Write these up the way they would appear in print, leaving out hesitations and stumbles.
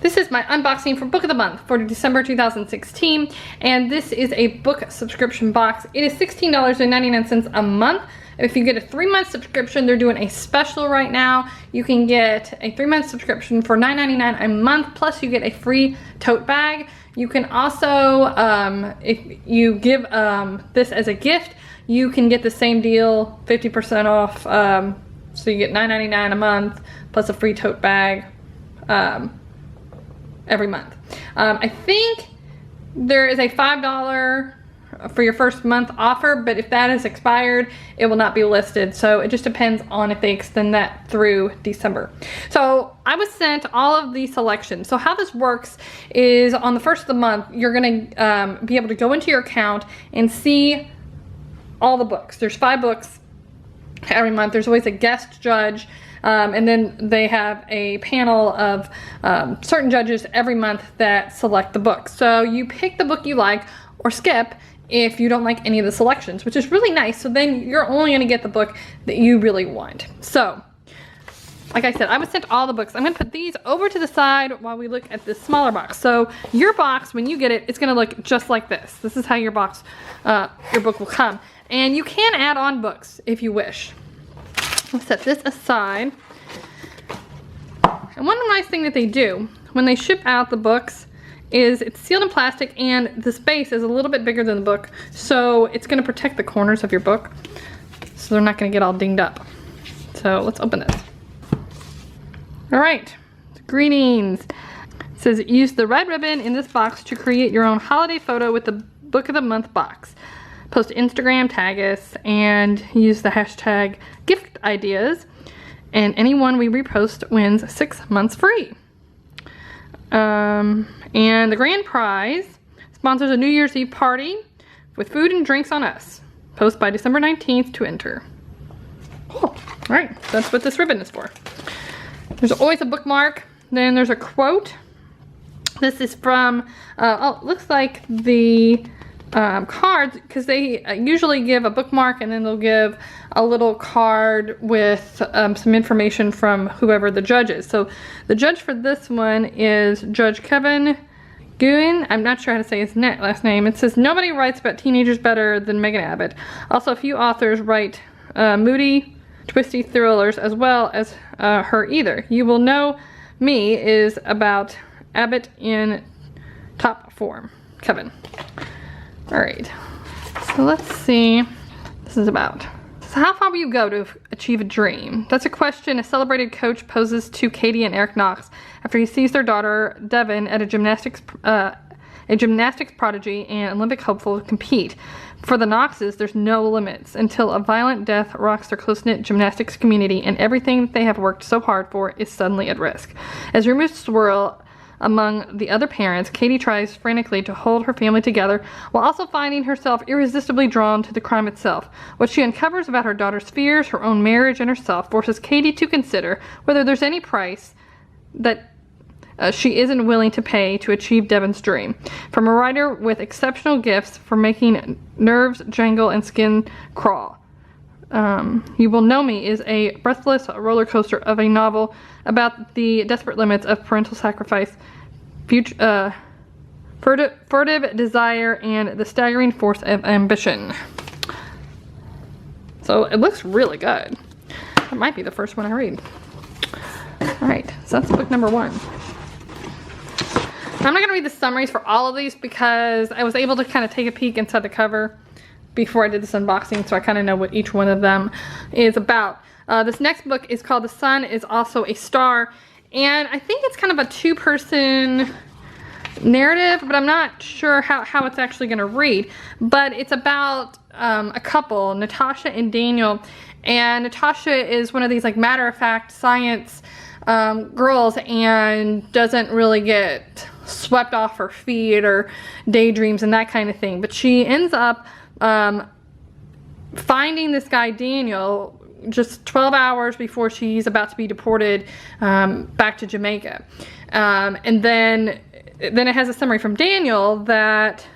This is my unboxing for Book of the Month for December 2016, and this is a book subscription box. It is $16.99 a month. If you get a 3-month subscription, they're doing a special right now. You can get a 3-month subscription for $9.99 a month, plus you get a free tote bag. You can also, if you give this as a gift, you can get the same deal, 50% off. So you get $9.99 a month plus a free tote bag every month. I think there is a $5 for your first month offer, but if that is expired, it will not be listed. So it just depends on if they extend that through December. So I was sent all of the selections. So how this works is on the first of the month, you're gonna be able to go into your account and see all the books. There's 5 books every month. There's always a guest judge. And then they have a panel of certain judges every month that select the book. So you pick the book you like or skip if you don't like any of the selections, which is really nice. So then you're only gonna get the book that you really want. So, like I said, I was sent all the books. I'm gonna put these over to the side while we look at this smaller box. So your box, when you get it, it's gonna look just like this. This is how your box, your book will come. And you can add on books if you wish. I'll set this aside. And one nice thing that they do when they ship out the books is it's sealed in plastic, and the space is a little bit bigger than the book, so it's going to protect the corners of your book so they're not going to get all dinged up. So let's open this. All right, greetings. It says use the red ribbon in this box to create your own holiday photo with the Book of the Month box. Post to Instagram, tag us, and use the hashtag gift ideas, and anyone we repost wins 6 months free. And the grand prize sponsors a New Year's Eve party with food and drinks on us. Post by December 19th to enter. Cool. All right, that's what this ribbon is for. There's always a bookmark. Then there's a quote. This is from, oh, it looks like the cards, because they usually give a bookmark and then they'll give a little card with some information from whoever the judge is. So the judge for this one is Judge Kevin Guin. I'm not sure how to say his last name. It says nobody writes about teenagers better than Megan Abbott. Also, a few authors write moody, twisty thrillers as well as her either. You Will Know Me is about Abbott in top form. Kevin. All right, so let's see what this is about. So how far will you go to achieve a dream? That's a question a celebrated coach poses to Katie and Eric Knox after he sees their daughter Devin at a gymnastics prodigy and Olympic hopeful compete. For the Knoxes, there's no limits until a violent death rocks their close-knit gymnastics community and everything they have worked so hard for is suddenly at risk. As rumors swirl among the other parents, Katie tries frantically to hold her family together while also finding herself irresistibly drawn to the crime itself. What she uncovers about her daughter's fears, her own marriage, and herself forces Katie to consider whether there's any price that she isn't willing to pay to achieve Devin's dream. From a writer with exceptional gifts for making nerves jangle and skin crawl. You Will Know Me is a breathless roller coaster of a novel about the desperate limits of parental sacrifice, furtive desire, and the staggering force of ambition. So it looks really good. That might be the first one I read. Alright, so that's book number 1. I'm not going to read the summaries for all of these because I was able to kind of take a peek inside the cover before I did this unboxing, so I kind of know what each one of them is about. This next book is called The Sun Is Also a Star, and I think it's kind of a 2-person narrative, but I'm not sure how it's actually going to read. But it's about a couple, Natasha and Daniel, and Natasha is one of these like matter-of-fact science girls and doesn't really get swept off her feet or daydreams and that kind of thing, but she ends up finding this guy Daniel just 12 hours before she's about to be deported back to Jamaica. And then it has a summary from Daniel that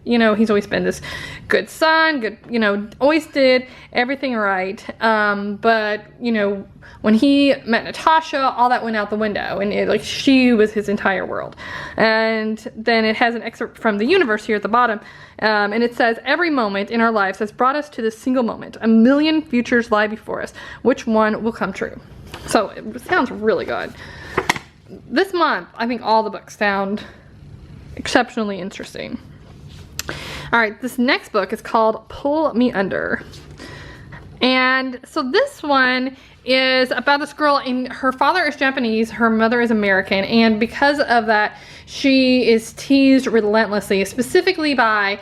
you know, he's always been this good son, good, you know, always did everything right. But, you know, when he met Natasha, all that went out the window, and like she was his entire world. And then it has an excerpt from the universe here at the bottom, and it says, every moment in our lives has brought us to this single moment. A million futures lie before us. Which one will come true? So it sounds really good. This month, I think all the books sound exceptionally interesting. All right, this next book is called Pull Me Under. And so this one is about this girl, and her father is Japanese, her mother is American, and because of that, she is teased relentlessly, specifically by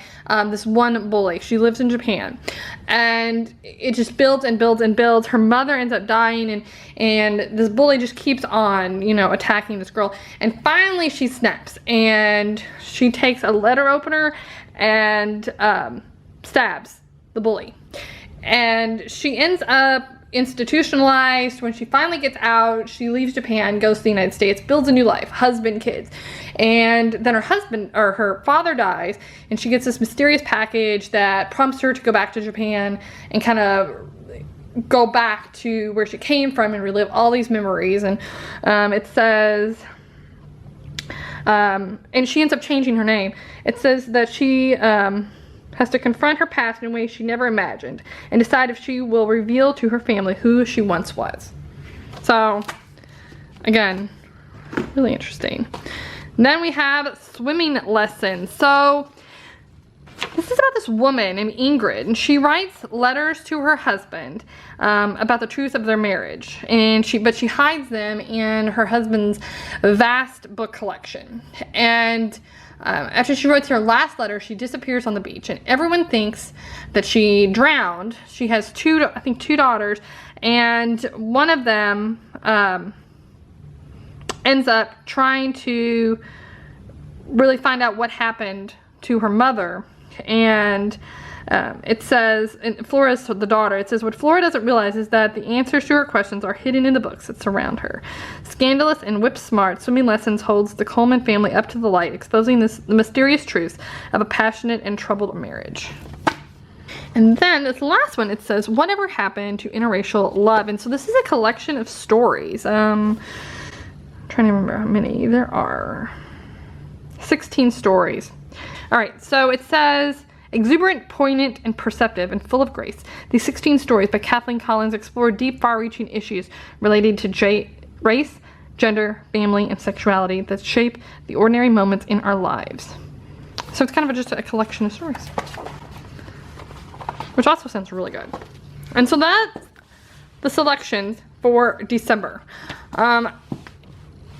this one bully. She lives in Japan, and it just builds and builds and builds. Her mother ends up dying, and this bully just keeps on, you know, attacking this girl, and finally she snaps, and she takes a letter opener and stabs the bully. And she ends up institutionalized. When she finally gets out, she leaves Japan, goes to the United States, builds a new life, husband, kids. And then her father dies, and she gets this mysterious package that prompts her to go back to Japan and kind of go back to where she came from and relive all these memories. And it says, and she ends up changing her name. It says that she has to confront her past in ways she never imagined and decide if she will reveal to her family who she once was. So, again, really interesting. And then we have swimming lessons. So, this is about this woman named Ingrid, and she writes letters to her husband about the truth of their marriage, but she hides them in her husband's vast book collection. And after she wrote her last letter, she disappears on the beach, and everyone thinks that she drowned. She has two daughters, and one of them ends up trying to really find out what happened to her mother. And it says, and Flora's the daughter, it says, what Flora doesn't realize is that the answers to her questions are hidden in the books that surround her. Scandalous and whip-smart, Swimming Lessons holds the Coleman family up to the light, exposing the mysterious truths of a passionate and troubled marriage. And then this last one, it says, whatever happened to interracial love? And so this is a collection of stories. I'm trying to remember how many. There are 16 stories. All right, so it says, exuberant, poignant, and perceptive, and full of grace, these 16 stories by Kathleen Collins explore deep, far-reaching issues related to race, gender, family, and sexuality that shape the ordinary moments in our lives. So it's kind of just a collection of stories, which also sounds really good. And so that's the selections for December. And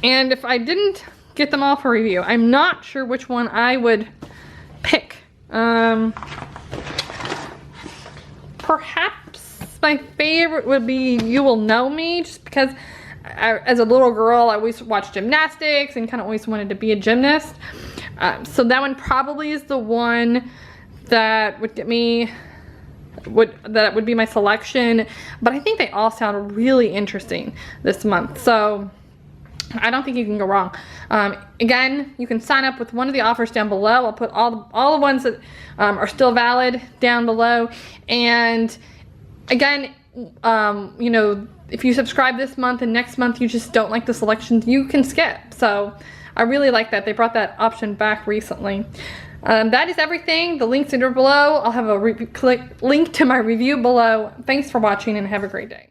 if I didn't get them all for review, I'm not sure which one I would pick. Perhaps my favorite would be You Will Know Me, just because as a little girl I always watched gymnastics and kind of always wanted to be a gymnast. So that one probably is the one that would get me, that would be my selection. But I think they all sound really interesting this month, so I don't think you can go wrong. Again, you can sign up with one of the offers down below. I'll put all the ones that are still valid down below. And again, you know, if you subscribe this month and next month you just don't like the selections, you can skip. So I really like that. They brought that option back recently. That is everything. The links are below. I'll have a link to my review below. Thanks for watching and have a great day.